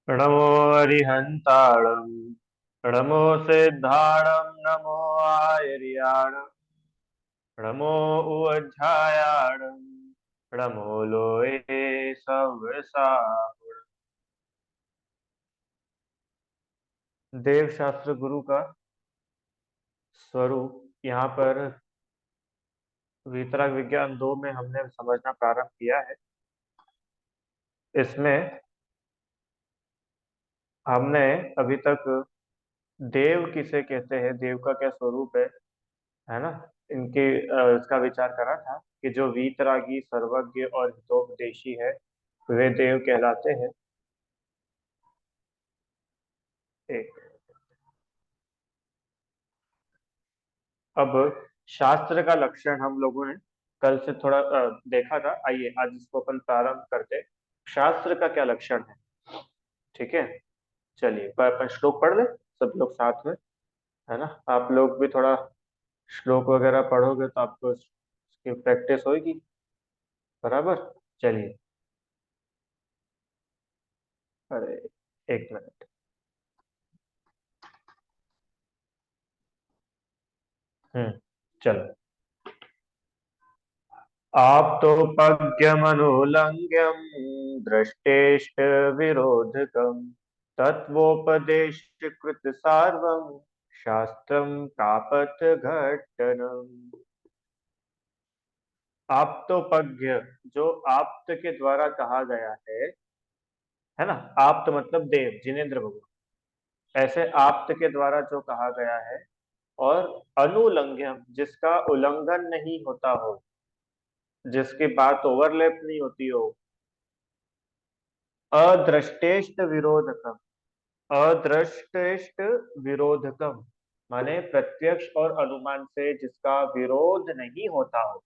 नमो अरिहन्ताणं नमो सिद्धाणं नमो आयर्याणं नमो उवज्झायाणं नमो लोये सव्यसाहुणम्। देव शास्त्र गुरु का स्वरूप यहाँ पर वीतराग विज्ञान 2 में हमने समझना प्रारंभ किया है। इसमें हमने अभी तक देव किसे कहते हैं, देव का क्या स्वरूप है ना, इनके इसका विचार करा था कि जो वीतरागी सर्वज्ञ और हितोपदेशी है वे देव कहलाते हैं। एक अब शास्त्र का लक्षण हम लोगों ने कल से थोड़ा देखा था। आइए आज इसको अपन प्रारंभ करते। शास्त्र का क्या लक्षण है, ठीक है। चलिए पर अपन श्लोक पढ़ ले सब लोग साथ में, है ना। आप लोग भी थोड़ा श्लोक वगैरह पढ़ोगे तो आपको इसकी प्रैक्टिस होगी बराबर। चलिए, अरे एक मिनट। चलो। आप्तोपज्ञमनुलङ्घ्यं दृष्टेष्ट विरोधकम् तत्वोपदेशकृतसार्वं शास्त्रं कापथघट्टनम्। आप्तोपज्ञ, जो आप्त के द्वारा कहा गया है ना। आप्त मतलब देव जिनेन्द्र भगवान, ऐसे आप्त के द्वारा जो कहा गया है। और अनुलंघ्यम, जिसका उल्लंघन नहीं होता हो, जिसकी बात ओवरलैप नहीं होती हो। अदृष्टेष्ट विरोधकम, अदृष्टेष्ट विरोधकम माने प्रत्यक्ष और अनुमान से जिसका विरोध नहीं होता हो,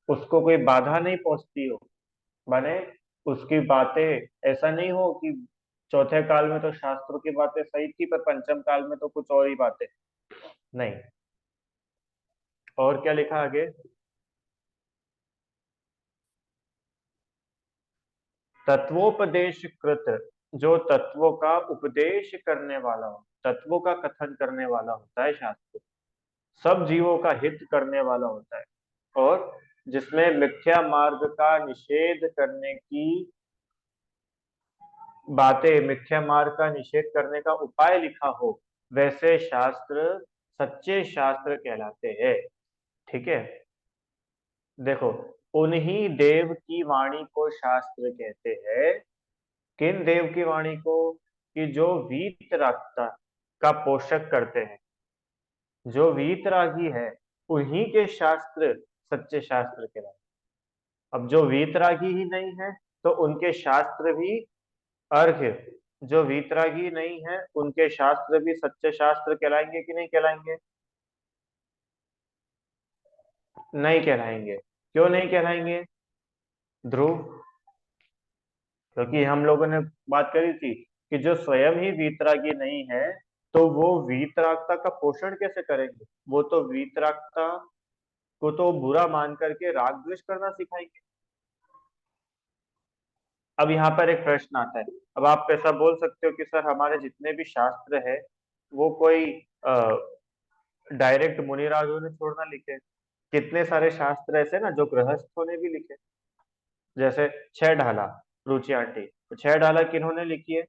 उसको कोई बाधा नहीं पहुंचती हो। माने उसकी बातें ऐसा नहीं हो कि चौथे काल में तो शास्त्रों की बातें सही थी पर पंचम काल में तो कुछ और ही बातें। नहीं। और क्या लिखा आगे। तत्वोपदेश कृत, जो तत्वों का उपदेश करने वाला हो, तत्वों का कथन करने वाला होता है शास्त्र। सब जीवों का हित करने वाला होता है। और जिसमें मिथ्या मार्ग का निषेध करने की बातें, मिथ्या मार्ग का निषेध करने का उपाय लिखा हो, वैसे शास्त्र सच्चे शास्त्र कहलाते हैं। ठीक है। देखो, उन्हीं देव की वाणी को शास्त्र कहते हैं। किन देव की वाणी को, कि जो वीतरागता का पोषक करते हैं, जो वीतरागी है, उन्हीं के शास्त्र सच्चे शास्त्र कहलाते हैं। अब जो वीतरागी ही नहीं है तो उनके शास्त्र भी अर्घ्य, जो वीतरागी नहीं है उनके शास्त्र भी सच्चे शास्त्र कहलाएंगे कि नहीं कहलाएंगे। नहीं कहलाएंगे। क्यों नहीं कहलाएंगे ध्रुव। क्योंकि हम लोगों ने बात करी थी कि जो स्वयं ही वीतरागी नहीं है तो वो वीतरागता का पोषण कैसे करेंगे। वो तो वीतरागता को तो बुरा मान करके राग द्वेष करना सिखाएंगे। अब यहाँ पर एक प्रश्न आता है। अब आप ऐसा बोल सकते हो कि सर हमारे जितने भी शास्त्र है वो कोई डायरेक्ट मुनिराजों ने छोड़ ना लिखे। कितने सारे शास्त्र ऐसे ना जो गृहस्थों ने भी लिखे। जैसे छह ढाला, रुचि आंटी, तो छह ढाला किन्होंने लिखी है,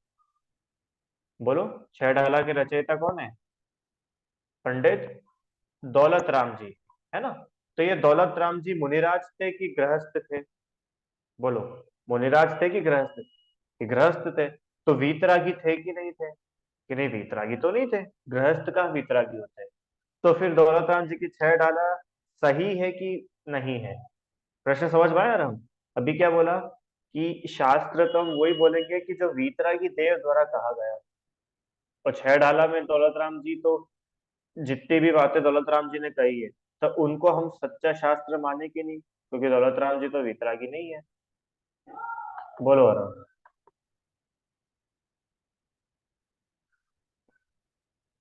बोलो। छह ढाला के रचयिता कौन है, पंडित दौलत राम जी, है ना। तो ये दौलत राम जी मुनिराज थे कि गृहस्थ थे, बोलो। मुनिराज थे कि गृहस्थ थे, कि गृहस्थ थे। तो वीतरागी थे कि नहीं थे, कि नहीं वीतरागी तो नहीं थे। गृहस्थ का वीतरागी होते हैं। तो फिर दौलत राम जी की छह डाला सही है कि नहीं है। प्रश्न समझ में आया हम। अभी क्या बोला कि शास्त्र तो हम वही बोलेंगे कि जो वीतरागी देव द्वारा कहा गया। और छह डाला में दौलत राम जी तो जितनी भी बातें दौलत राम जी ने कही है तो उनको हम सच्चा शास्त्र माने कि नहीं, क्योंकि दौलत राम जी तो वितरागी नहीं है। बोलो आराम।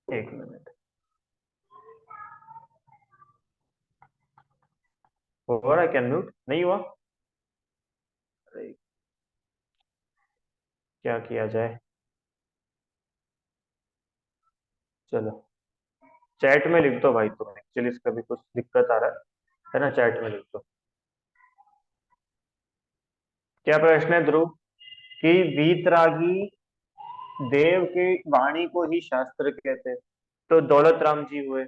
एक मिनट। हो रहा है क्या म्यूट, नहीं हुआ। अरे, क्या किया जाए? चलो चैट में लिख दो भाई, तुम एक्चुअली इसका भी कुछ दिक्कत आ रहा है ना, चैट में लिख दो। क्या प्रश्न है ध्रुव? कि वीतरागी देव की वाणी को ही शास्त्र कहते, तो दौलत राम जी हुए।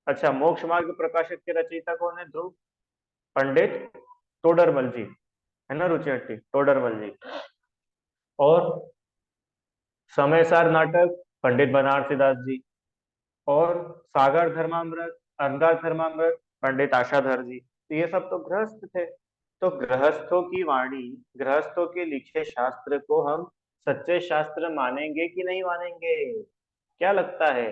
अच्छा, मोक्ष मार्ग प्रकाशक के रचयिता कौन है ध्रुव? पंडित टोडरमल जी, है ना रुचि, टोडरमल जी। और समय सार नाटक पंडित बनारसी दास जी। और सागर धर्मामृत, अंगार धर्मामृत पंडित आशाधर जी। तो ये सब तो गृहस्थ थे। तो गृहस्थों की वाणी, गृहस्थों के लिखे शास्त्र को हम सच्चे शास्त्र मानेंगे कि नहीं मानेंगे? क्या लगता है?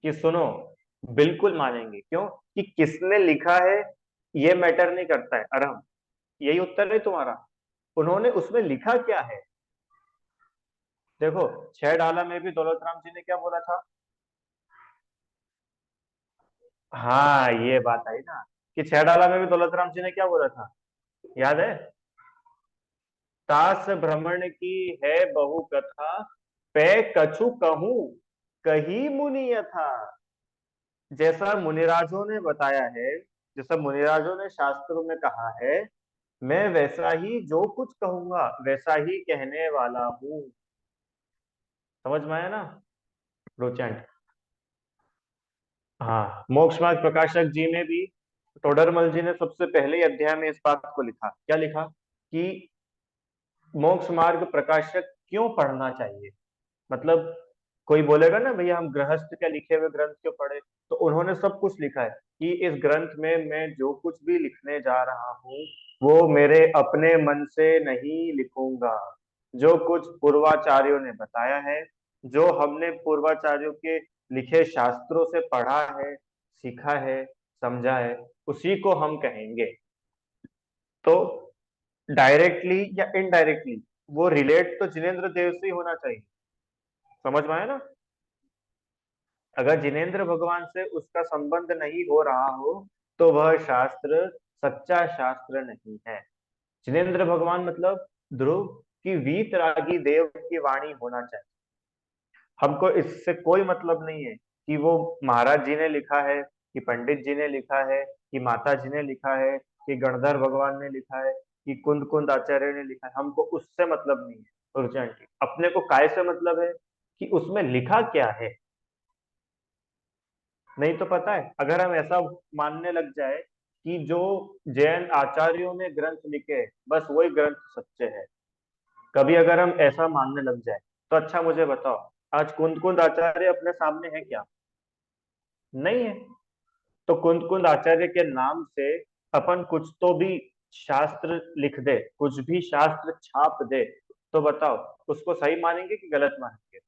कि सुनो, बिल्कुल मानेंगे। क्यों? कि किसने लिखा है ये मैटर नहीं करता है अरहम। यही उत्तर है तुम्हारा। उन्होंने उसमें लिखा क्या है? देखो, छह डाला में भी दौलत राम जी ने क्या बोला था? हाँ, ये बात आई ना, कि छह डाला में भी दौलत राम जी ने क्या बोला था? याद है? तास भ्रमण की है बहु कथा, पे कछु कहूं कही मुनि यथा। जैसा मुनिराजों ने बताया है, जैसा मुनिराजों ने शास्त्रों में कहा है, मैं वैसा ही जो कुछ कहूंगा वैसा ही कहने वाला हूँ। समझ में आया ना रोचेंट? हाँ, मोक्ष मार्ग प्रकाशक जी ने भी, टोडरमल जी ने सबसे पहले ही अध्याय में इस बात को लिखा। क्या लिखा? कि मोक्ष मार्ग प्रकाशक क्यों पढ़ना चाहिए। मतलब कोई बोलेगा ना भैया हम गृहस्थ के लिखे हुए ग्रंथ क्यों पढ़े, तो उन्होंने सब कुछ लिखा है कि इस ग्रंथ में मैं जो कुछ भी लिखने जा रहा हूँ वो मेरे अपने मन से नहीं लिखूंगा। जो कुछ पूर्वाचार्यों ने बताया है, जो हमने पूर्वाचार्यों के लिखे शास्त्रों से पढ़ा है, सीखा है, समझा है, उसी को हम कहेंगे। तो डायरेक्टली या इनडायरेक्टली वो रिलेट तो जिनेन्द्र देव से ही होना चाहिए। समझ में आया ना? अगर जिनेन्द्र भगवान से उसका संबंध नहीं हो रहा हो तो वह शास्त्र सच्चा शास्त्र नहीं है। जिनेन्द्र भगवान मतलब ध्रुव की वीतरागी देव की वाणी होना चाहिए। हमको इससे कोई मतलब नहीं है कि वो महाराज जी ने लिखा है, कि पंडित जी ने लिखा है, कि माता जी ने लिखा है, कि गणधर भगवान ने लिखा है, कि कुंद कुंद आचार्य ने लिखा है। हमको उससे मतलब नहीं है रुचि। अपने को काय से मतलब है कि उसमें लिखा क्या है। नहीं तो पता है, अगर हम ऐसा मानने लग जाए कि जो जैन आचार्यों ने ग्रंथ लिखे बस वही ग्रंथ सच्चे हैं, कभी अगर हम ऐसा मानने लग जाए, तो अच्छा मुझे बताओ, आज कुंद कुंद आचार्य अपने सामने है क्या? नहीं है। तो कुंद कुंद आचार्य के नाम से अपन कुछ तो भी शास्त्र लिख दे, कुछ भी शास्त्र छाप दे, तो बताओ उसको सही मानेंगे कि गलत मानेंगे?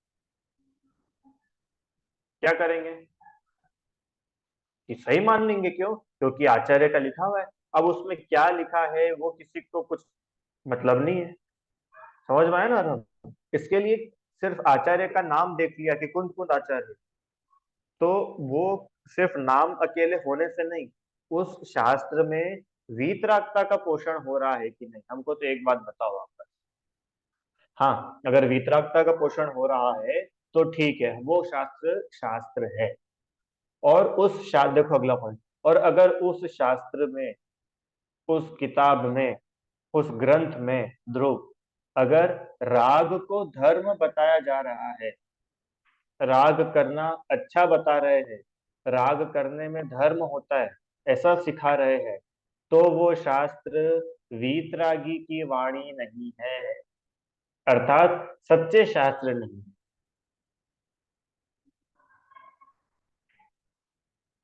क्या करेंगे? कि सही मान लेंगे। क्यों? क्योंकि आचार्य का लिखा हुआ है। अब उसमें क्या लिखा है वो किसी को कुछ मतलब नहीं है। समझ में आया ना राम? इसके लिए सिर्फ आचार्य का नाम देख लिया कि कुंद कुंद आचार्य, तो वो सिर्फ नाम अकेले होने से नहीं, उस शास्त्र में वीतरागता का पोषण हो रहा है कि नहीं, हमको तो एक बात बताओ आप बस। हाँ, अगर वीतरागता का पोषण हो रहा है तो ठीक है, वो शास्त्र शास्त्र है। और उस शास्त्र, देखो अगला पॉइंट, और अगर उस शास्त्र में, उस किताब में, उस ग्रंथ में ध्रुव, अगर राग को धर्म बताया जा रहा है, राग करना अच्छा बता रहे हैं, राग करने में धर्म होता है ऐसा सिखा रहे हैं, तो वो शास्त्र वीतरागी की वाणी नहीं है, अर्थात सच्चे शास्त्र नहीं।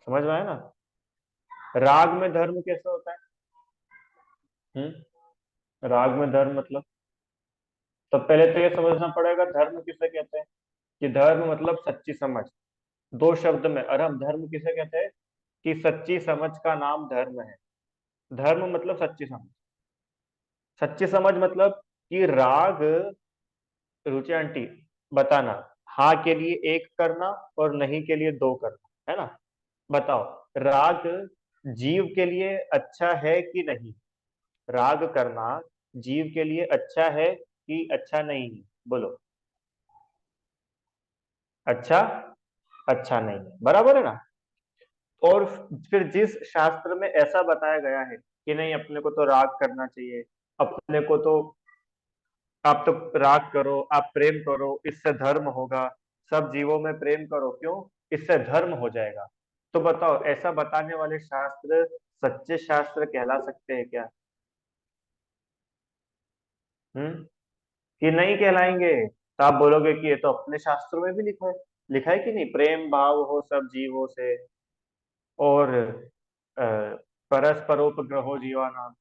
समझ में आया ना? राग में धर्म कैसे होता है? राग में धर्म मतलब, तो पहले तो ये समझना पड़ेगा धर्म किसे कहते हैं। कि धर्म मतलब सच्ची समझ। दो शब्द में, और हम धर्म किसे कहते हैं? कि सच्ची समझ का नाम धर्म है। धर्म मतलब सच्ची समझ। सच्ची समझ मतलब कि राग, रुचि आंटी, बताना, हाँ के लिए एक करना और नहीं के लिए दो करना, है ना? बताओ, राग जीव के लिए अच्छा है कि नहीं? राग करना जीव के लिए अच्छा है कि अच्छा नहीं है? बोलो। अच्छा, अच्छा नहीं है, बराबर है ना। और फिर जिस शास्त्र में ऐसा बताया गया है कि नहीं, अपने को तो राग करना चाहिए, अपने को तो, आप तो राग करो, आप प्रेम करो, इससे धर्म होगा, सब जीवों में प्रेम करो, क्यों? इससे धर्म हो जाएगा। तो बताओ, ऐसा बताने वाले शास्त्र सच्चे शास्त्र कहला सकते हैं क्या? हम्म, कि नहीं कहलाएंगे? तो आप बोलोगे कि ये तो अपने शास्त्रों में भी लिखा है कि नहीं, प्रेम भाव हो सब जीवों से, और परस्परोपग्रहो जीवाना,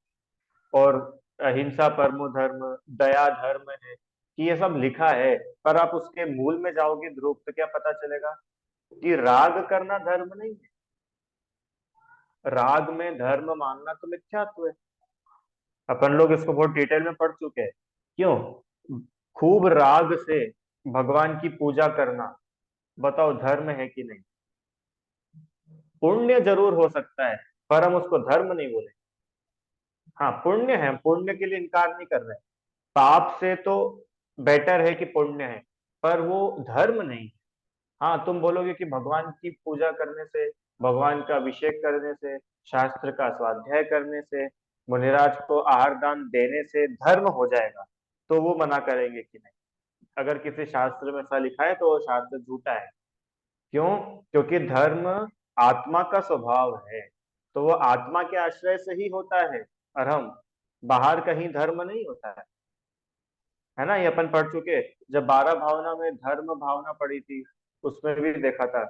और अहिंसा परमो धर्म, दया धर्म है, कि ये सब लिखा है। पर आप उसके मूल में जाओगे ध्रुव, तो क्या पता चलेगा कि राग करना धर्म नहीं है। राग में धर्म मानना तो मिथ्यात्व है। अपन लोग इसको बहुत डिटेल में पढ़ चुके हैं। क्यों? खूब राग से भगवान की पूजा करना, बताओ धर्म है कि नहीं? पुण्य जरूर हो सकता है, पर हम उसको धर्म नहीं बोले। हाँ पुण्य है, पुण्य के लिए इनकार नहीं कर रहे। पाप से तो बेटर है कि पुण्य है, पर वो धर्म नहीं। हाँ तुम बोलोगे कि भगवान की पूजा करने से, भगवान का अभिषेक करने से, शास्त्र का स्वाध्याय करने से, मुनिराज को आहार दान देने से धर्म हो जाएगा, तो वो मना करेंगे कि नहीं। अगर किसी शास्त्र में ऐसा लिखा है तो वो शास्त्र झूठा है। क्यों? क्योंकि धर्म आत्मा का स्वभाव है, तो वो आत्मा के आश्रय से ही होता है, और हम बाहर कहीं धर्म नहीं होता है ना। ये अपन पढ़ चुके, जब 12 भावना में धर्म भावना पड़ी थी, उसमें भी देखा था।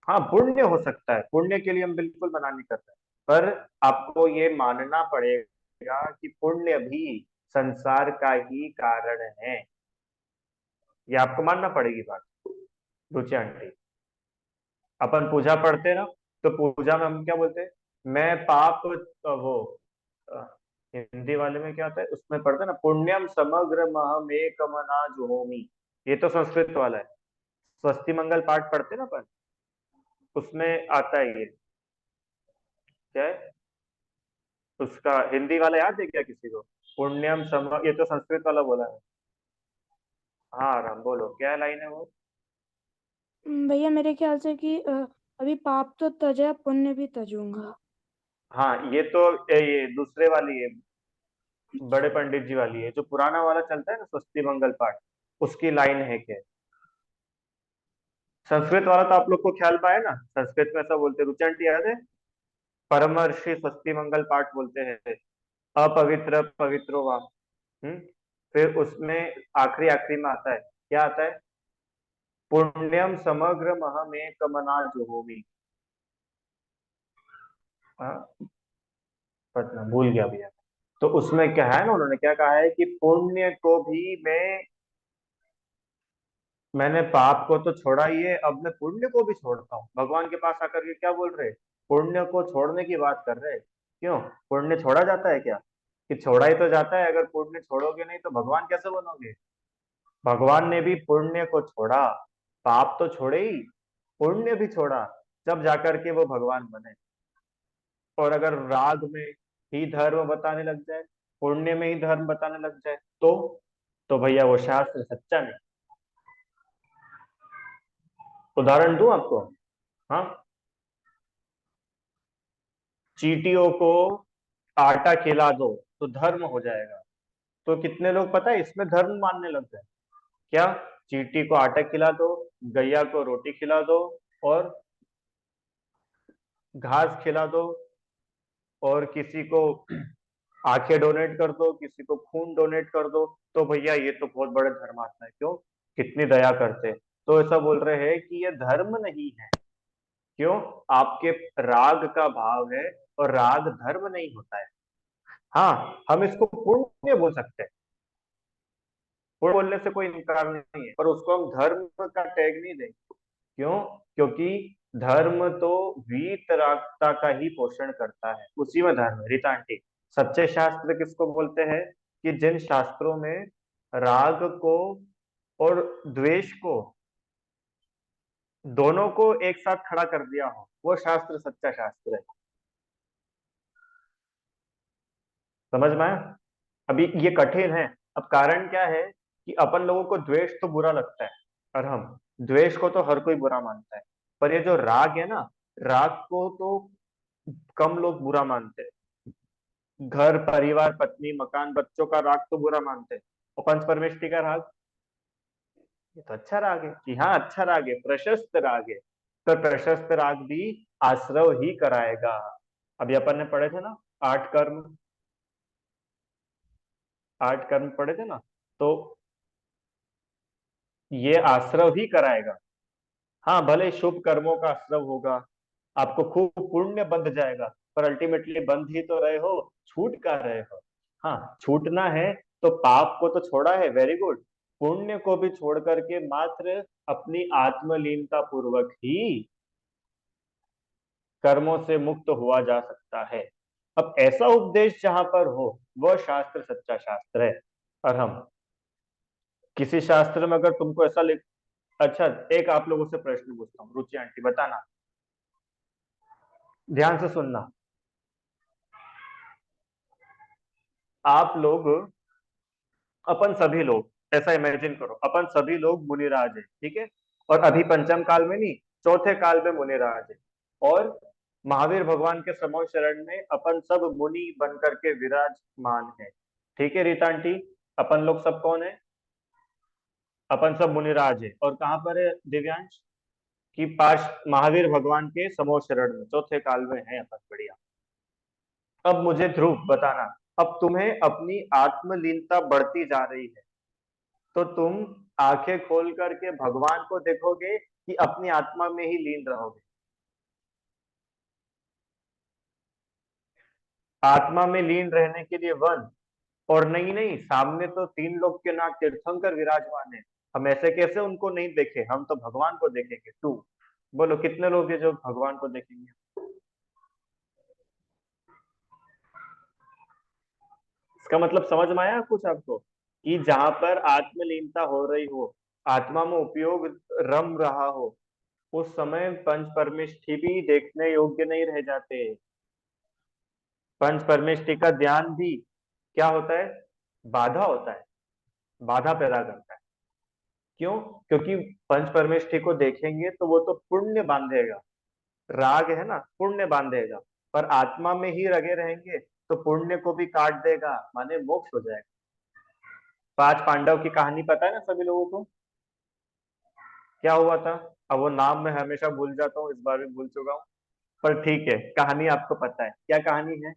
हाँ पुण्य हो सकता है, पुण्य के लिए हम बिल्कुल मना नहीं करते, पर आपको ये मानना पड़ेगा कि पुण्य भी संसार का ही कारण है। ये आपको मानना पड़ेगी बात, रुचि आंटी। अपन पूजा पढ़ते हैं ना, तो पूजा में हम क्या बोलते हैं? मैं पाप वो अ, हिंदी वाले में क्या होता है, उसमें पढ़ते हैं ना, पुण्यम समग्र महमेकमना जुहोमी। ये तो संस्कृत वाला है। स्वस्ति मंगल पाठ पढ़ते हैं ना अपन, उसमें आता है ये। क्या है उसका हिंदी वाला, याद है क्या किसी को? पुण्यम सम, ये तो संस्कृत वाला बोला है। हाँ राम, बोलो क्या लाइन है वो? भैया मेरे ख्याल से कि अभी पाप तो तजा, पुण्य भी तजूंगा। हाँ ये तो ये दूसरे वाली है, बड़े पंडित जी वाली है, जो पुराना वाला चलता है ना स्वस्ति मंगल पाठ, उसकी लाइन है क्या? संस्कृत वाला तो आप लोग को ख्याल पाए ना, संस्कृत में ऐसा बोलते, रुचांटी याद है? परमर्षि स्वस्ति मंगल पाठ बोलते हैं, अपवित्र पवित्रो वा। हम्म, फिर उसमें आखिरी आखिरी में आता है, क्या आता है? पुण्यम समग्र महमेकमना जुहोमि। हाँ, पता भूल गया भैया। तो उसमें क्या है ना, उन्होंने क्या कहा है कि पुण्य को भी मैंने पाप को तो छोड़ा ही है, अब मैं पुण्य को भी छोड़ता हूँ। भगवान के पास आकर के क्या बोल रहे? पुण्य को छोड़ने की बात कर रहे। क्यों? पुण्य छोड़ा जाता है क्या? कि छोड़ा ही तो जाता है, अगर पुण्य छोड़ोगे नहीं तो भगवान कैसे बनोगे? भगवान ने भी पुण्य को छोड़ा, पाप तो छोड़े ही, पुण्य भी छोड़ा, जब जाकर के वो भगवान बने। और अगर राग में ही धर्म बताने लग जाए, पुण्य में ही धर्म बताने लग जाए, तो भैया वो शास्त्र सच्चा नहीं। उदाहरण दूं आपको? हाँ, चींटियों को आटा खिला दो तो धर्म हो जाएगा। तो कितने लोग पता है इसमें धर्म मानने लग गए? क्या? चींटी को आटा खिला दो, गैया को रोटी खिला दो, और घास खिला दो, और किसी को आंखें डोनेट कर दो, किसी को खून डोनेट कर दो, तो भैया ये तो बहुत बड़े धर्मात्मा है, क्यों? कितनी दया करते हैं। तो ऐसा बोल रहे हैं कि ये धर्म नहीं है। क्यों? आपके राग का भाव है, और राग धर्म नहीं होता है। हाँ हम इसको पुण्य बोल सकते हैं, पुण्य बोलने से कोई इनकार नहीं है, पर उसको हम धर्म का टैग नहीं देंगे। क्यों? क्योंकि धर्म तो वीतरागता का ही पोषण करता है, उसी में धर्म है। रीता आंटी, सच्चे शास्त्र किसको बोलते हैं? कि जिन शास्त्रों में राग को और द्वेष को, दोनों को एक साथ खड़ा कर दिया हो, वो शास्त्र सच्चा शास्त्र है। समझ में आया? अभी ये कठिन है। अब कारण क्या है कि अपन लोगों को द्वेष तो बुरा लगता है, और हम द्वेष को तो हर कोई बुरा मानता है, पर ये जो राग है ना, राग को तो कम लोग बुरा मानते हैं। घर परिवार पत्नी मकान बच्चों का राग तो बुरा मानते हैं, और पंच परमेष्टि का राग, ये तो अच्छा राग है कि हाँ अच्छा राग है, प्रशस्त राग है। तो प्रशस्त राग भी आश्रव ही कराएगा। अभी अपन ने पढ़े थे ना, 8 कर्म, 8 कर्म पढ़े थे ना, तो ये आश्रव ही कराएगा। हाँ, भले शुभ कर्मों का आश्रव होगा, आपको खूब पुण्य बंध जाएगा, पर अल्टीमेटली बंध ही तो रहे हो, छूट का रहे हो। हाँ, छूटना है तो पाप को तो छोड़ा है, वेरी गुड। पुण्य को भी छोड़ करके मात्र अपनी आत्मलीनता पूर्वक ही कर्मों से मुक्त हुआ जा सकता है। अब ऐसा उपदेश जहां पर हो, वह शास्त्र सच्चा शास्त्र है। और हम किसी शास्त्र में अगर तुमको ऐसा लिख, अच्छा, एक आप लोगों से प्रश्न पूछता हूँ, रुचि आंटी बताना, ध्यान से सुनना। आप लोग, अपन सभी लोग, ऐसा इमेजिन करो, अपन सभी लोग मुनिराज है, ठीक है? और अभी पंचम काल में नहीं, चौथे काल में मुनिराज है। और महावीर भगवान के समो शरण में अपन सब मुनि बन करके विराजमान है। ठीक है रीता आंटी? अपन लोग सब कौन है? अपन सब मुनिराज है। और कहाँ पर है दिव्यांश? कि पास महावीर भगवान के समो शरण में चौथे काल में है अपन, बढ़िया। अब मुझे ध्रुव बताना, अब तुम्हें अपनी आत्मलीनता बढ़ती जा रही है, तो तुम आंखें खोल करके भगवान को देखोगे कि अपनी आत्मा में ही लीन रहोगे? आत्मा में लीन रहने के लिए वन, और नहीं नहीं, सामने तो 3 लोग के नाथ तीर्थंकर विराजमान है, हम ऐसे कैसे उनको नहीं देखे? हम तो भगवान को देखेंगे। टू, बोलो कितने लोग हैं जो भगवान को देखेंगे? इसका मतलब समझ में आया कुछ आपको? कि जहां पर आत्मलीनता हो रही हो, आत्मा में उपयोग रम रहा हो, उस समय पंच परमेष्ठी भी देखने योग्य नहीं रह जाते। पंच परमेष्ठी का ध्यान भी क्या होता है? बाधा होता है, बाधा पैदा करता है। क्यों? क्योंकि पंच परमेष्ठी को देखेंगे तो वो तो पुण्य बांधेगा, राग है ना, पुण्य बांधेगा। पर आत्मा में ही लगे रहेंगे तो पुण्य को भी काट देगा, माने मोक्ष हो जाएगा। 5 पांडव की कहानी पता है ना सभी लोगों को? क्या हुआ था? अब वो नाम मैं हमेशा भूल जाता हूँ, इस बार भी भूल चुका हूँ, पर ठीक है, कहानी आपको पता है। क्या कहानी है?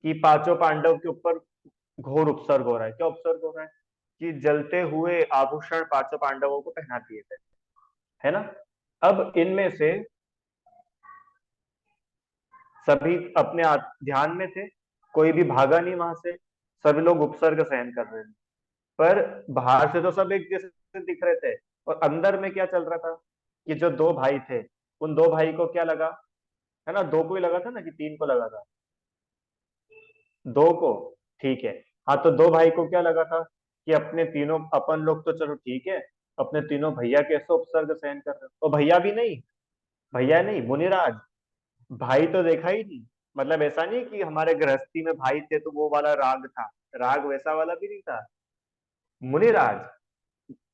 कि 5 पांडव के ऊपर घोर उपसर्ग हो रहा है। क्या उपसर्ग हो रहा है? कि जलते हुए आभूषण 5 पांडवों को पहना दिए थे, है ना? अब इनमें से सभी अपने ध्यान में थे, कोई भी भागा नहीं वहां से, सभी लोग उपसर्ग सहन कर रहे थे। पर बाहर से तो सब एक जैसे दिख रहे थे, और अंदर में क्या चल रहा था? कि जो 2 भाई थे, उन 2 भाई को क्या लगा, है ना, 2 को ही लगा था ना, कि 3 को लगा था? 2 को, ठीक है। हाँ, तो 2 भाई को क्या लगा था? कि अपने तीनों, अपन लोग तो चलो ठीक है, अपने तीनों भैया कैसे उपसर्ग सहन कर रहे हो? और भैया भी नहीं, भैया नहीं, मुनिराज। भाई तो देखा ही नहीं। मतलब ऐसा नहीं कि हमारे गृहस्थी में भाई थे तो वो वाला राग था, राग वैसा वाला भी नहीं था। मुनिराज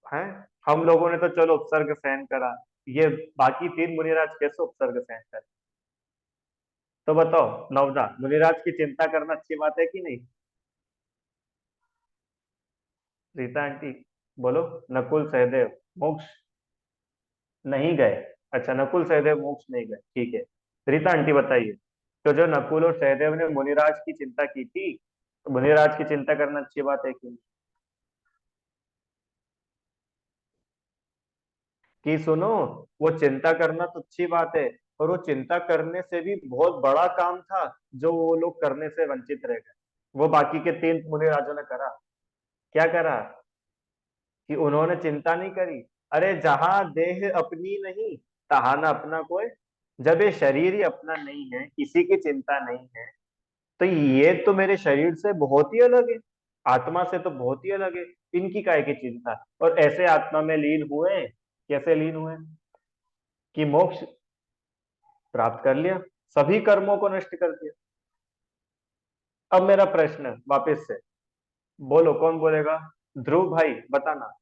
है। हम लोगों ने तो चलो उपसर्ग सहन करा, ये बाकी 3 मुनिराज कैसे उपसर्ग सहन कर? तो बताओ नवदा, मुनिराज की चिंता करना अच्छी बात है कि नहीं? रीता आंटी बोलो। नकुल सहदेव मोक्ष नहीं गए? अच्छा, नकुल सहदेव मोक्ष नहीं गए, ठीक है। रीता आंटी बताइए, तो जो नकुल और सहदेव ने मुनिराज की चिंता की थी, तो मुनिराज की चिंता करना अच्छी बात है कि नहीं? कि सुनो, वो चिंता करना तो अच्छी बात है, पर वो चिंता करने से भी बहुत बड़ा काम था जो वो लोग करने से वंचित रह गए। वो बाकी के 3 मुनिराजों ने करा। क्या करा? कि उन्होंने चिंता नहीं करी। अरे जहां देह अपनी नहीं, तहा न अपना कोई। जब ये शरीर ही अपना नहीं है, किसी की चिंता नहीं है, तो ये तो मेरे शरीर से बहुत ही अलग है, आत्मा से तो बहुत ही अलग है, इनकी काय की चिंता? और ऐसे आत्मा में लीन हुए, कैसे लीन हुए? कि मोक्ष प्राप्त कर लिया, सभी कर्मों को नष्ट कर दिया। अब मेरा प्रश्न वापस से, बोलो कौन बोलेगा? ध्रुव भाई बताना।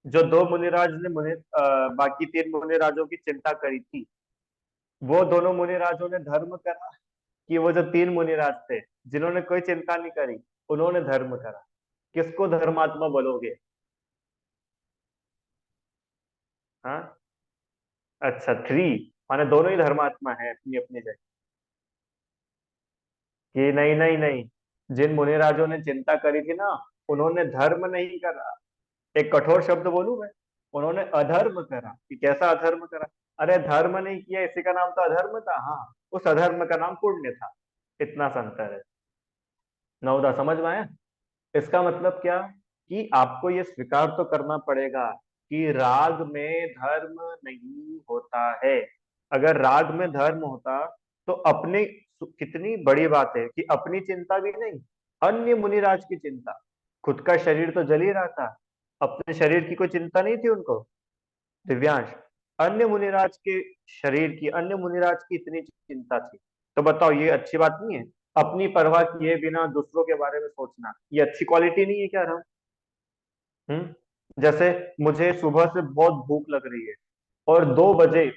जो दो मुनिराज ने बाकी तीन मुनिराजों की चिंता करी थी, वो दोनों मुनिराजों ने धर्म करा, कि वो जो तीन मुनिराज थे जिन्होंने कोई चिंता नहीं करी, उन्होंने धर्म करा? किसको धर्मात्मा बोलोगे? हाँ, अच्छा थ्री, माने दोनों ही धर्मात्मा है अपनी अपनी जगह? कि नहीं नहीं नहीं, जिन मुनिराजों ने चिंता करी थी ना, उन्होंने धर्म नहीं करा। एक कठोर शब्द बोलूं मैं, उन्होंने अधर्म करा। कि कैसा अधर्म करा? अरे धर्म नहीं किया, इसी का नाम तो अधर्म था। हाँ, उस अधर्म का नाम पुण्य था। इतना सा अंतर है। नवदा समझ में आया? इसका मतलब क्या? कि आपको ये स्वीकार तो करना पड़ेगा कि राग में धर्म नहीं होता है। अगर राग में धर्म होता तो अपने, कितनी बड़ी बात है कि अपनी चिंता भी नहीं, अन्य मुनिराज की चिंता। खुद का शरीर तो जल ही रहा था, अपने शरीर की कोई चिंता नहीं थी उनको। दिव्यांश, अन्य मुनिराज के शरीर की, अन्य मुनिराज की इतनी चिंता थी। तो बताओ ये अच्छी बात नहीं है? अपनी परवाह किए बिना दूसरों के बारे में सोचना, ये अच्छी क्वालिटी नहीं है क्या राम? जैसे मुझे सुबह से बहुत भूख लग रही है, और 2 बजे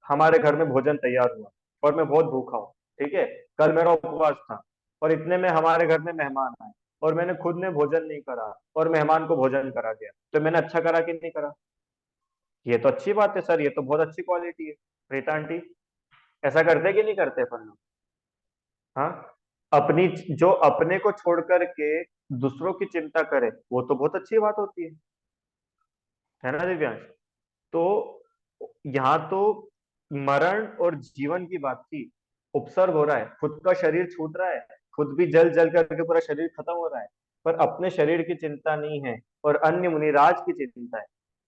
हमारे घर में भोजन तैयार हुआ, और मैं बहुत भूखा हूँ। ठीक है, कल मेरा उपवास था, और इतने में हमारे घर में मेहमान आए, और मैंने खुद ने भोजन नहीं करा, और मेहमान को भोजन करा दिया, तो मैंने अच्छा करा कि नहीं करा? ये तो अच्छी बात है सर, ये तो बहुत अच्छी क्वालिटी है। रीता आंटी, ऐसा करते कि नहीं करते अपन लोग? हाँ, अपनी, जो अपने को छोड़ करके दूसरों की चिंता करे, वो तो बहुत अच्छी बात होती है ना दिव्यांश? तो यहाँ तो मरण और जीवन की बात थी। उपसर्ग हो रहा है, खुद का शरीर छूट रहा है, खुद भी जल जल करके पूरा शरीर खत्म हो रहा है, पर अपने शरीर की चिंता नहीं है, और अन्य मुनिराज की चिंता है।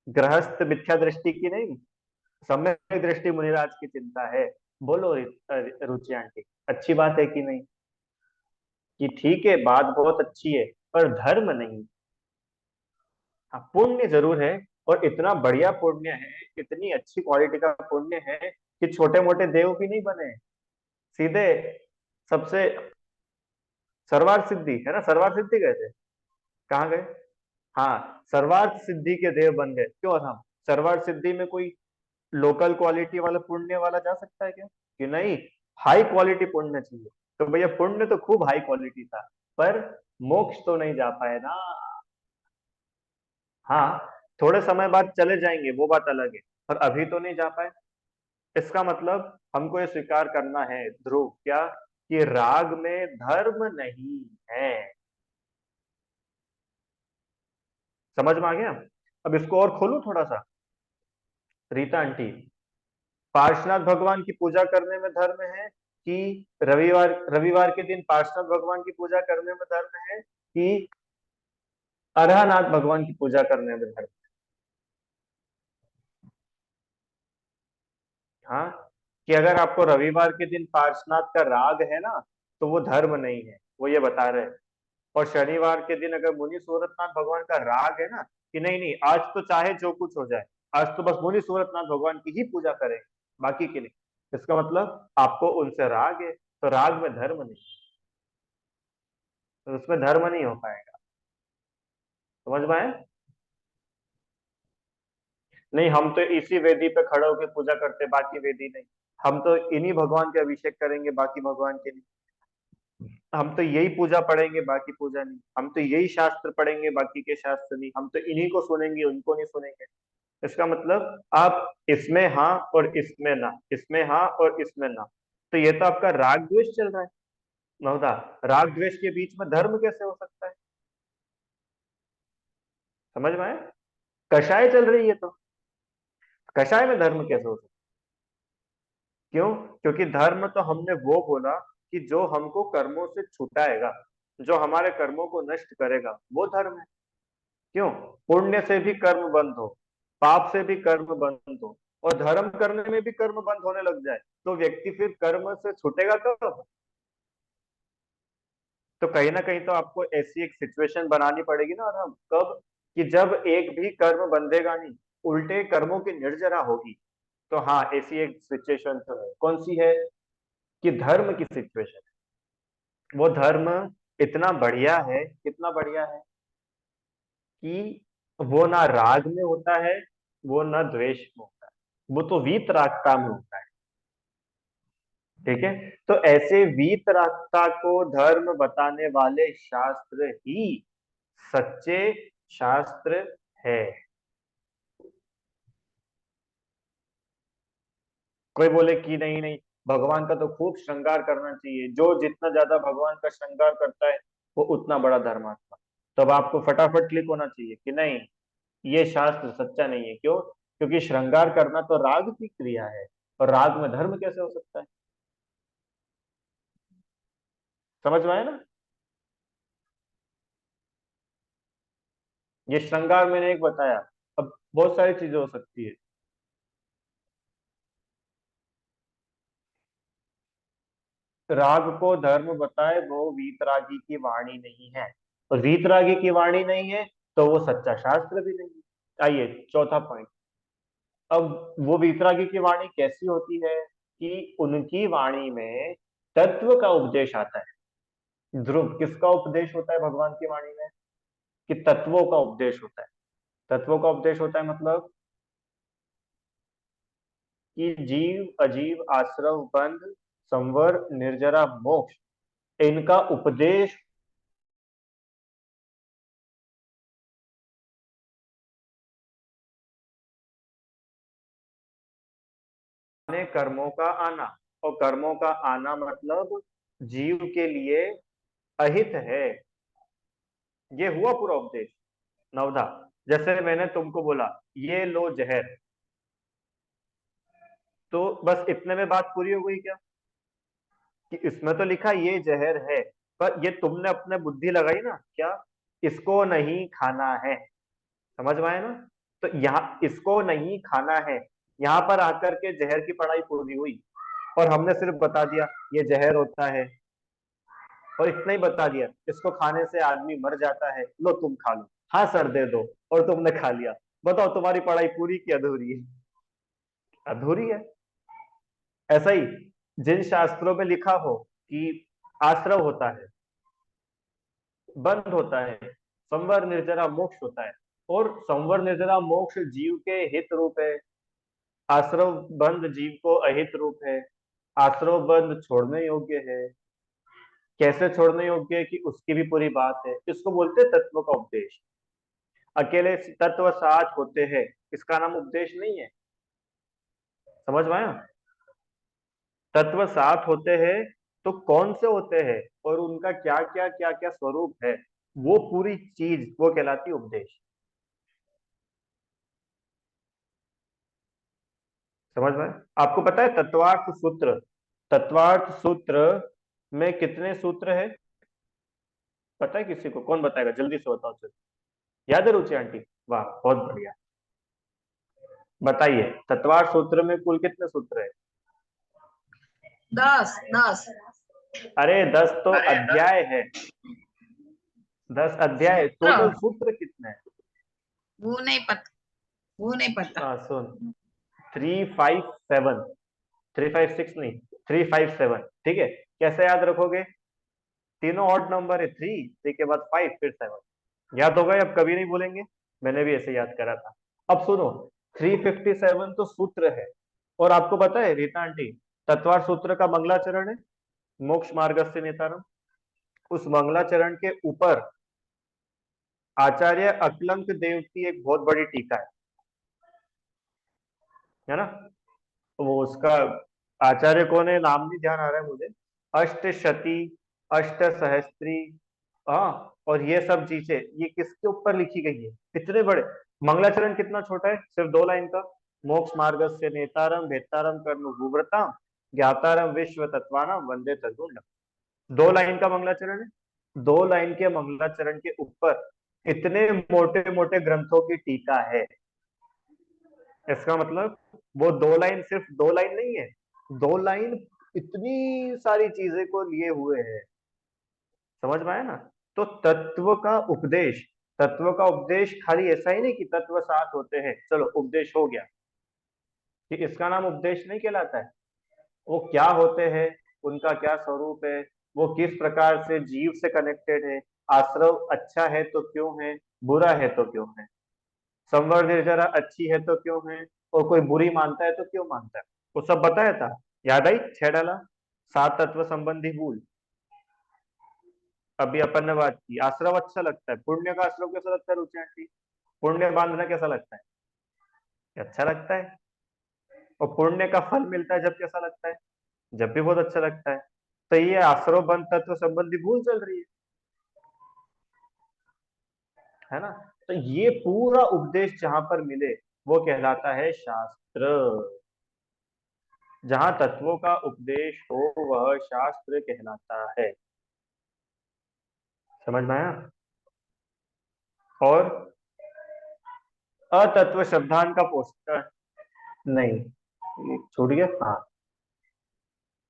गृहस्थ मिथ्या दृष्टि की नहीं, सम्यक दृष्टि मुनिराज की चिंता है। बोलो रुचि आंटी, अच्छी बात है कि नहीं? कि ठीक है, बात बहुत अच्छी है, पर धर्म नहीं। हाँ, पुण्य जरूर है, और इतना बढ़िया पुण्य है, इतनी अच्छी क्वालिटी का पुण्य है कि छोटे मोटे देव भी नहीं बने, सीधे सबसे सर्वार्थ सिद्धि है ना, सर्वार्थ सिद्धि गए थे। कहाँ गए? हाँ, सर्वार्थ सिद्धि के देव बन गए। क्यों हम, सर्वार्थ सिद्धि में कोई लोकल क्वालिटी वाला पुण्य वाला जा सकता है क्या? कि नहीं, हाई क्वालिटी पुण्य चाहिए। तो भैया पुण्य तो खूब हाई क्वालिटी था, पर मोक्ष तो नहीं जा पाए ना। हाँ, थोड़े समय बाद चले जाएंगे, वो बात अलग है, पर अभी तो नहीं जा पाए। इसका मतलब हमको ये स्वीकार करना है ध्रुव, क्या? कि राग में धर्म नहीं है। समझ में आ गया? अब इसको और खोलूं थोड़ा सा। रीता आंटी, पार्श्वनाथ भगवान की पूजा करने में धर्म है, कि रविवार रविवार के दिन पार्श्वनाथ भगवान की पूजा करने में धर्म है, कि अरहनाथ भगवान की पूजा करने में धर्म? हाँ, कि अगर आपको रविवार के दिन पार्श्वनाथ का राग है ना, तो वो धर्म नहीं है, वो ये बता रहे हैं। और शनिवार के दिन अगर मुनि सूरतनाथ भगवान का राग है ना, कि नहीं नहीं, आज तो चाहे जो कुछ हो जाए, आज तो बस मुनि सूरतनाथ भगवान की ही पूजा करें, बाकी की नहीं। इसका मतलब आपको उनसे राग है, तो राग में धर्म नहीं, तो उसमें धर्म नहीं हो पाएगा। समझ में आया? नहीं, हम तो इसी वेदी पे खड़े होकर पूजा करते, बाकी वेदी नहीं। हम तो इन्हीं भगवान के अभिषेक करेंगे, बाकी भगवान के नहीं। हम तो यही पूजा पढ़ेंगे, बाकी पूजा नहीं। हम तो यही शास्त्र पढ़ेंगे, बाकी के शास्त्र नहीं। हम तो इन्हीं को सुनेंगे, उनको नहीं सुनेंगे। इसका मतलब आप इसमें हाँ और इसमें ना, इसमें हाँ और इसमें ना। तो ये तो आपका राग द्वेष चल रहा है महोदय। राग द्वेष के बीच में धर्म कैसे हो सकता है? समझ में आया? कषाय चल रही है, तो कषाय में धर्म कैसे हो सकता है? क्यों? क्योंकि धर्म तो हमने वो बोला कि जो हमको कर्मों से छुटाएगा, जो हमारे कर्मों को नष्ट करेगा, वो धर्म है। क्यों? पुण्य से भी कर्म बंद हो, पाप से भी कर्म बंद हो, और धर्म करने में भी कर्म बंद होने लग जाए, तो व्यक्ति फिर कर्म से छूटेगा कब? तो कहीं ना कहीं तो आपको ऐसी एक सिचुएशन बनानी पड़ेगी ना, और हम कब? कि जब एक भी कर्म बंधेगा नहीं, उल्टे कर्मों की निर्जरा होगी। तो हाँ, ऐसी एक सिचुएशन तो है। कौन सी है? कि धर्म की सिचुएशन। वो धर्म इतना बढ़िया है, कितना बढ़िया है कि वो ना राग में होता है, वो ना द्वेष में होता है, वो तो वीतरागता में होता है। ठीक है, तो ऐसे वीतरागता को धर्म बताने वाले शास्त्र ही सच्चे शास्त्र है। कोई बोले कि नहीं नहीं, भगवान का तो खूब श्रृंगार करना चाहिए, जो जितना ज्यादा भगवान का श्रृंगार करता है वो उतना बड़ा धर्मात्मा। तब आपको फटाफट क्लिक होना चाहिए कि नहीं, ये शास्त्र सच्चा नहीं है। क्यों? क्योंकि श्रृंगार करना तो राग की क्रिया है, और राग में धर्म कैसे हो सकता है? समझ में आया ना? ये श्रृंगार मैंने एक बताया, अब बहुत सारी चीजें हो सकती है। राग को धर्म बताए वो वीतरागी की वाणी नहीं है, और वीतरागी की वाणी नहीं है तो वो सच्चा शास्त्र भी नहीं है। आइए चौथा पॉइंट। अब वो वीतरागी की वाणी कैसी होती है कि उनकी वाणी में तत्व का उपदेश आता है। ध्रुव, किसका उपदेश होता है भगवान की वाणी में? कि तत्वों का उपदेश होता है। तत्वों का उपदेश होता है मतलब कि जीव अजीव आश्रव बंध संवर निर्जरा मोक्ष, इनका उपदेश ने कर्मों का आना, और कर्मों का आना मतलब जीव के लिए अहित है। ये हुआ पूरा उपदेश। नवधा, जैसे मैंने तुमको बोला ये लो जहर, तो बस इतने में बात पूरी हो गई क्या? कि इसमें तो लिखा ये जहर है, पर ये तुमने अपने बुद्धि लगाई ना क्या, इसको नहीं खाना है। समझ में आया ना? तो यहाँ इसको नहीं खाना है, यहाँ पर आकर के जहर की पढ़ाई पूरी हुई, और हमने सिर्फ बता दिया ये जहर होता है, और इतना ही बता दिया इसको खाने से आदमी मर जाता है, लो तुम खा लो। हाँ सर दे दो, और तुमने खा लिया। बताओ तुम्हारी पढ़ाई पूरी की अधूरी है? अधूरी है। ऐसा ही जिन शास्त्रों में लिखा हो कि आश्रव होता है, बंध होता है, संवर निर्जरा मोक्ष होता है, और संवर निर्जरा मोक्ष जीव के हित रूप है, आश्रव बंध जीव को अहित रूप है, आश्रव बंध छोड़ने योग्य है। कैसे छोड़ने योग्य है कि उसकी भी पूरी बात है, इसको बोलते हैं तत्व का उपदेश। अकेले तत्व साथ होते हैं, इसका नाम उपदेश नहीं है। समझ में आया? तत्व साथ होते हैं तो कौन से होते हैं और उनका क्या क्या स्वरूप है, वो पूरी चीज वो कहलाती है उपदेश। समझ में आया? आपको पता है तत्वार्थ सूत्र, तत्वार्थ सूत्र में कितने सूत्र है? पता है किसी को? कौन बताएगा? जल्दी से बताओ चलो। याद है रुचि आंटी? वाह बहुत बढ़िया। बताइए तत्वार्थ सूत्र में कुल कितने सूत्र है? 10 10। अरे 10 तो अध्याय है। 10 अध्याय, टोटल सूत्र कितने हैं? वो नहीं पता, वो नहीं पता। सुन, 357, 356 नहीं, 357। ठीक है, कैसे याद रखोगे? तीनों ऑड नंबर है, थ्री, थ्री के बाद फाइव, फिर सेवन। याद होगा, अब कभी नहीं भूलेंगे। मैंने भी ऐसे याद करा था। अब सुनो, 357 तो सूत्र है, और आपको पता है रीता आंटी, तत्वार सूत्र का मंगलाचरण है मोक्ष मार्गस्य नेतारम। उस मंगलाचरण के ऊपर आचार्य अकलंक देव की एक बहुत बड़ी टीका है ना? वो उसका आचार्य कौन है, नाम नहीं ध्यान आ रहा है मुझे। अष्टशती, अष्ट सहस्त्री, हाँ, और ये सब चीजें ये किसके ऊपर लिखी गई है? इतने बड़े मंगलाचरण कितना छोटा है, सिर्फ 2 लाइन का। मोक्ष मार्गस्य नेतारम भेत्तारम कर्म भूव्रताम ज्ञातारम विश्व तत्वानाम वंदे तदुर्लभ। 2 लाइन का मंगलाचरण है। 2 लाइन के मंगलाचरण के ऊपर इतने मोटे मोटे ग्रंथों की टीका है। इसका मतलब वो 2 लाइन सिर्फ 2 लाइन नहीं है, 2 लाइन इतनी सारी चीजें को लिए हुए है। समझ में आया ना? तो तत्व का उपदेश, तत्व का उपदेश खाली ऐसा ही नहीं कि तत्व साथ होते हैं चलो उपदेश हो गया, कि इसका नाम उपदेश नहीं कहलाता है। वो क्या होते हैं, उनका क्या स्वरूप है, वो किस प्रकार से जीव से कनेक्टेड है, आश्रव अच्छा है तो क्यों है, बुरा है तो क्यों है, संवर्ग निर्जरा अच्छी है तो क्यों है, और कोई बुरी मानता है तो क्यों मानता है, वो सब बताया था। याद आई 6 डाला, 7 तत्व संबंधी भूल। अभी अपन ने बात की आश्रव अच्छा लगता है, पुण्य का आश्रव कैसा लगता है रुचि आंटी, पुण्य बांधना कैसा लगता है, अच्छा लगता है। और पुण्य का फल मिलता है जब कैसा लगता है, जब भी बहुत अच्छा लगता है। तो ये आश्रव बंध तत्व संबंधी भूल चल रही है ना। तो ये पूरा उपदेश जहां पर मिले वो कहलाता है शास्त्र। जहां तत्वों का उपदेश हो वह शास्त्र कहलाता है। समझ में आया। और अतत्व शब्दान का पोस्टर नहीं, ये छूट गया। हाँ,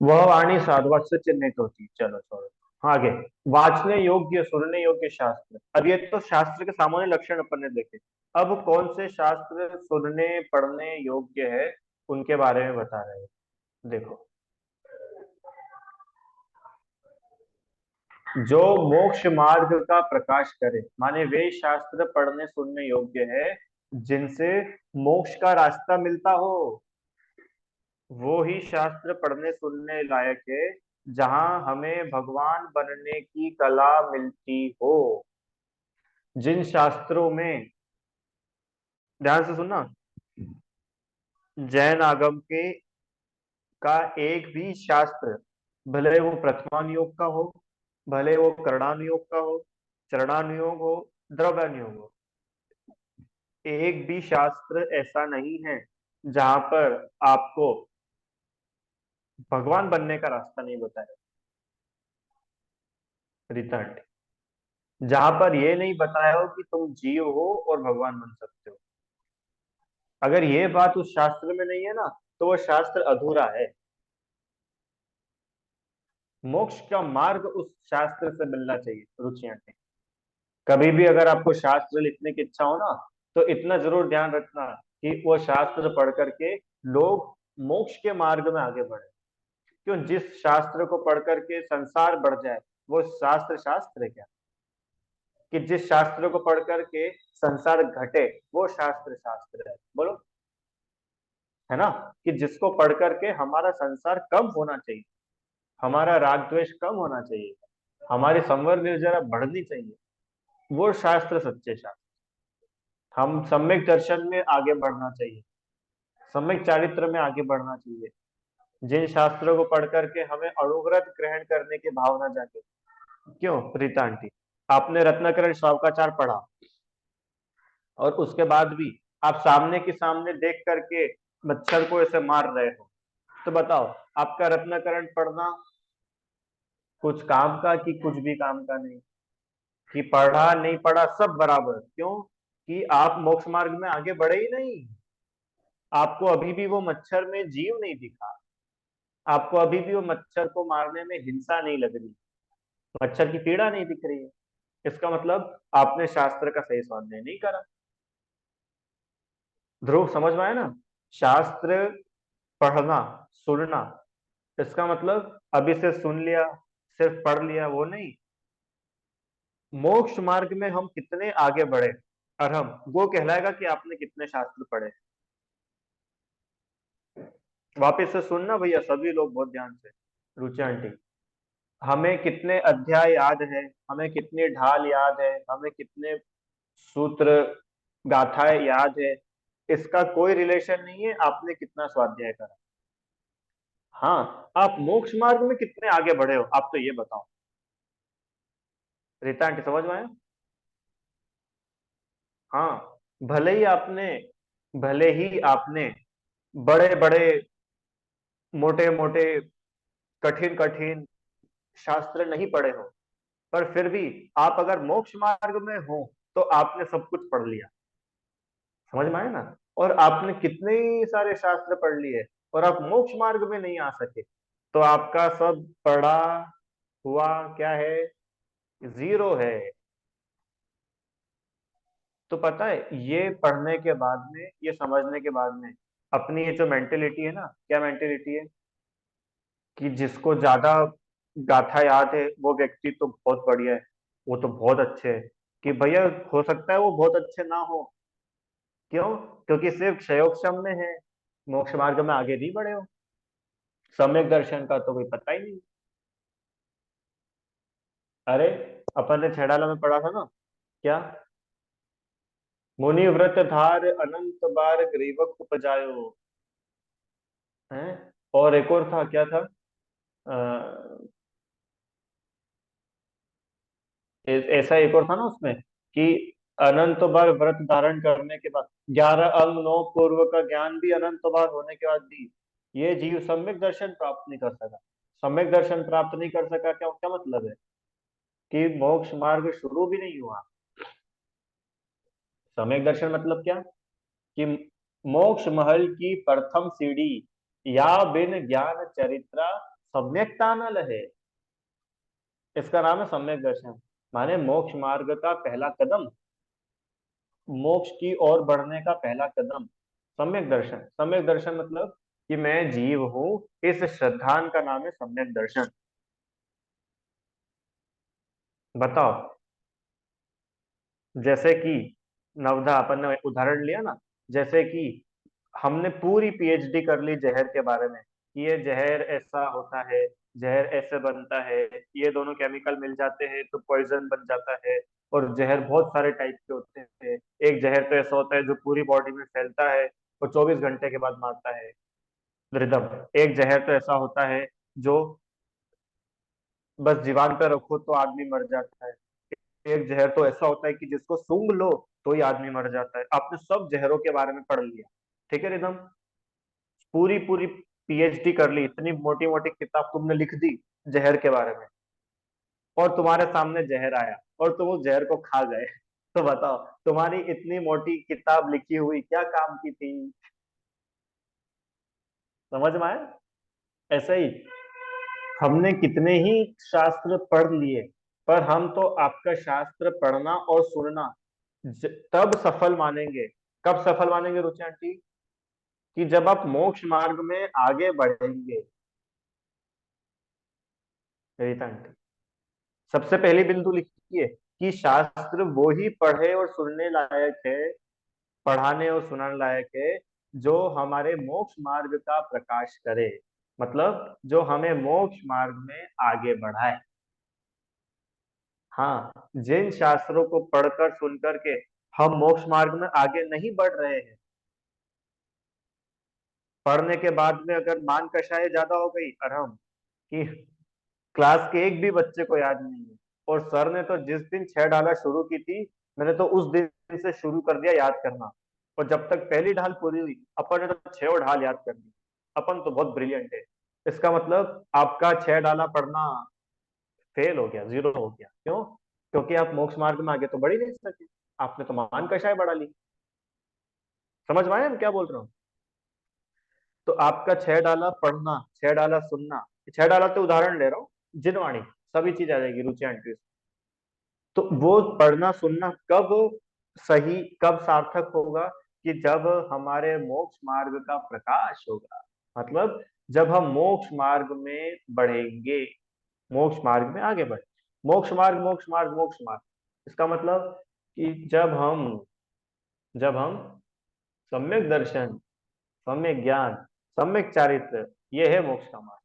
वह वाणी साधुवाद से चिन्हित होती है। चलो छोड़ो। हाँ, आगे वाचने योग्य सुनने योग्य शास्त्र। अब ये तो शास्त्र के सामान्य लक्षण अपन ने देखे। अब कौन से शास्त्र सुनने पढ़ने योग्य है उनके बारे में बता रहे हैं। देखो, जो मोक्ष मार्ग का प्रकाश करे, माने वे शास्त्र पढ़ने सुनने योग्य है जिनसे मोक्ष का रास्ता मिलता हो। वो ही शास्त्र पढ़ने सुनने लायक है जहां हमें भगवान बनने की कला मिलती हो। जिन शास्त्रों में, ध्यान से सुनना, जैन आगम के का एक भी शास्त्र, भले वो प्रथमानुयोग का हो, भले वो करणानुयोग का हो, चरणानुयोग हो, द्रव्यानुयोग हो, एक भी शास्त्र ऐसा नहीं है जहां पर आपको भगवान बनने का रास्ता नहीं बताया। रिटर्न, जहां पर ये नहीं बताया हो कि तुम जीव हो और भगवान बन सकते हो। अगर ये बात उस शास्त्र में नहीं है ना, तो वो शास्त्र अधूरा है। मोक्ष का मार्ग उस शास्त्र से मिलना चाहिए रुचियां के। कभी भी अगर आपको शास्त्र लिखने की इच्छा हो ना, तो इतना जरूर ध्यान रखना कि वो शास्त्र पढ़ करके लोग मोक्ष के मार्ग में आगे बढ़े। क्यों, जिस शास्त्र को पढ़ करके संसार बढ़ जाए वो शास्त्र शास्त्र है क्या। कि जिस शास्त्र को पढ़ करके संसार घटे वो शास्त्र शास्त्र है, बोलो, है ना। कि जिसको पढ़ करके हमारा संसार कम होना चाहिए, हमारा राग द्वेष कम होना चाहिए, हमारी संवर निर्जरा बढ़नी चाहिए, वो शास्त्र सच्चे शास्त्र। हम सम्यक दर्शन में आगे बढ़ना चाहिए, सम्यक चारित्र में आगे बढ़ना चाहिए। जिन शास्त्रों को पढ़ करके हमें अनुव्रत ग्रहण करने की भावना जागे। क्यों रीता आंटी, आपने रत्नाकरण श्रावकाचार पढ़ा और उसके बाद भी आप सामने के सामने देख करके मच्छर को ऐसे मार रहे हो, तो बताओ आपका रत्नाकरण पढ़ना कुछ काम का कि कुछ भी काम का नहीं। कि पढ़ा नहीं पढ़ा सब बराबर। क्यों, कि आप मोक्ष मार्ग में आगे बढ़े ही नहीं। आपको अभी भी वो मच्छर में जीव नहीं दिखा, आपको अभी भी वो मच्छर को मारने में हिंसा नहीं लग रही, मच्छर की पीड़ा नहीं दिख रही है। इसका मतलब आपने शास्त्र का सही स्वाध्याय नहीं करा। ध्रुव समझ में आया ना। शास्त्र पढ़ना सुनना, इसका मतलब अभी से सुन लिया सिर्फ पढ़ लिया वो नहीं। मोक्ष मार्ग में हम कितने आगे बढ़े अरहम, वो कहलाएगा कि आपने कितने शास्त्र पढ़े। वापस से सुनना भैया सभी लोग बहुत ध्यान से। रुचि आंटी, हमें कितने अध्याय याद है, हमें कितनी ढाल याद है, हमें कितने सूत्र गाथाएं याद है, इसका कोई रिलेशन नहीं है आपने कितना स्वाध्याय करा। हाँ, आप मोक्ष मार्ग में कितने आगे बढ़े हो आप तो ये बताओ। रीता आंटी समझ में आया। हाँ, भले ही आपने बड़े बड़े मोटे मोटे कठिन कठिन शास्त्र नहीं पढ़े हो, पर फिर भी आप अगर मोक्ष मार्ग में हो तो आपने सब कुछ पढ़ लिया। समझ में आया ना। और आपने कितने सारे शास्त्र पढ़ लिए और आप मोक्ष मार्ग में नहीं आ सके, तो आपका सब पढ़ा हुआ क्या है, जीरो है। तो पता है ये पढ़ने के बाद में, ये समझने के बाद में अपनी ये जो मेंटेलिटी है ना, क्या मेंटेलिटी है कि जिसको ज्यादा गाथा याद है, वो व्यक्ति तो बहुत बढ़िया है, वो तो बहुत अच्छे है, कि भैया हो सकता है वो बहुत अच्छे ना हो। क्यों? क्योंकि सिर्फ क्षयोक्षम में है, मोक्ष मार्ग में आगे नहीं बढ़े हो। सम्यक दर्शन का तो कोई पता ही नहीं। अरे अपन ने छेड़ाला में पढ़ा था ना, क्या? मुनि व्रत धार अनंत बार ग्रीवक उपजायो है। और एक और था, क्या था? ऐसा एक और था ना उसमें, कि अनंत बार व्रत धारण करने के बाद 11 अंग 9 पूर्व का ज्ञान भी अनंत बार होने के बाद भी ये जीव सम्यक दर्शन प्राप्त नहीं कर सका। सम्यक दर्शन प्राप्त नहीं कर सका, क्या क्या मतलब है? कि मोक्ष मार्ग शुरू भी नहीं हुआ। सम्यक दर्शन मतलब क्या? कि मोक्ष महल की प्रथम सीढ़ी या बिन ज्ञान चरित्रा सम्यकता न लहे, इसका नाम है सम्यक दर्शन। माने मोक्ष मार्ग का पहला कदम, मोक्ष की ओर बढ़ने का पहला कदम सम्यक दर्शन। सम्यक दर्शन मतलब कि मैं जीव हूं, इस श्रद्धान का नाम है सम्यक दर्शन। बताओ, जैसे कि नवधा अपन ने उदाहरण लिया ना, जैसे कि हमने पूरी पीएचडी कर ली जहर के बारे में, कि ये जहर ऐसा होता है, जहर ऐसे बनता है, ये दोनों केमिकल मिल जाते हैं तो पॉइजन बन जाता है। और जहर बहुत सारे टाइप के होते हैं। एक जहर तो ऐसा होता है जो पूरी बॉडी में फैलता है और 24 घंटे के बाद मारता है, रिदम। एक जहर तो ऐसा होता है जो बस जीवान पे रखो तो आदमी मर जाता है। एक जहर तो ऐसा होता है कि जिसको सूंघ लो तो ही आदमी मर जाता है। आपने सब जहरों के बारे में पढ़ लिया, ठीक है रिदम? पूरी पूरी पीएचडी कर ली, इतनी मोटी मोटी किताब तुमने लिख दी जहर के बारे में, और तुम्हारे सामने जहर आया और तुम उस जहर को खा गए। तो बताओ, तुम्हारी इतनी मोटी किताब लिखी हुई क्या काम की थी? समझ में आया? ऐसे ही हमने कितने ही शास्त्र पढ़ लिए, पर हम तो आपका शास्त्र पढ़ना और सुनना तब सफल मानेंगे। कब सफल मानेंगे रुचि आंटी? कि जब आप मोक्ष मार्ग में आगे बढ़ेंगे। रीता आंटी, सबसे पहली बिंदु लिखिए कि शास्त्र वो ही पढ़े और सुनने लायक है, पढ़ाने और सुनाने लायक है, जो हमारे मोक्ष मार्ग का प्रकाश करे। मतलब जो हमें मोक्ष मार्ग में आगे बढ़ाए। हाँ, जिन शास्त्रों को पढ़कर सुनकर के हम मोक्ष मार्ग में आगे नहीं बढ़ रहे हैं, पढ़ने के बाद में अगर मान कषाय ज्यादा हो गई अरहम, कि क्लास के एक भी बच्चे को याद नहीं है, और सर ने तो जिस दिन छह डाला शुरू की थी, मैंने तो उस दिन से शुरू कर दिया याद करना, और जब तक पहली ढाल पूरी हुई अपन ने तो छह ढाल याद कर दी। अपन तो बहुत ब्रिलियंट है। इसका मतलब आपका छह डाला पढ़ना फेल हो गया, जीरो हो गया। क्यों? क्योंकि आप मोक्ष मार्ग में आगे तो बढ़ ही नहीं सके, आपने तो मान कषाय बढ़ा ली। समझ में आया मैं क्या बोल रहा हूँ? तो आपका छह डाला पढ़ना, छह डाला सुनना, छह डाला तो उदाहरण ले रहा हूँ, जिनवाणी सभी चीज आ जाएगी रुचि आंटी। तो वो पढ़ना सुनना कब सही, कब सार्थक होगा? कि जब हमारे मोक्ष मार्ग का प्रकाश होगा। मतलब जब हम मोक्ष मार्ग में बढ़ेंगे, मोक्ष मार्ग में आगे बढ़े। मोक्ष मार्ग, मोक्ष मार्ग, मोक्ष मार्ग, इसका मतलब कि जब हम सम्यक दर्शन, सम्यक ज्ञान, सम्यक चारित्र, ये है मोक्ष का मार्ग।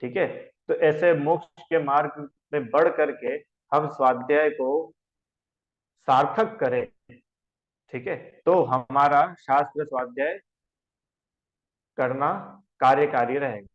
ठीक है? तो ऐसे मोक्ष के मार्ग में बढ़ करके हम स्वाध्याय को सार्थक करें। ठीक है? तो हमारा शास्त्र स्वाध्याय करना कार्यकारी रहेगा।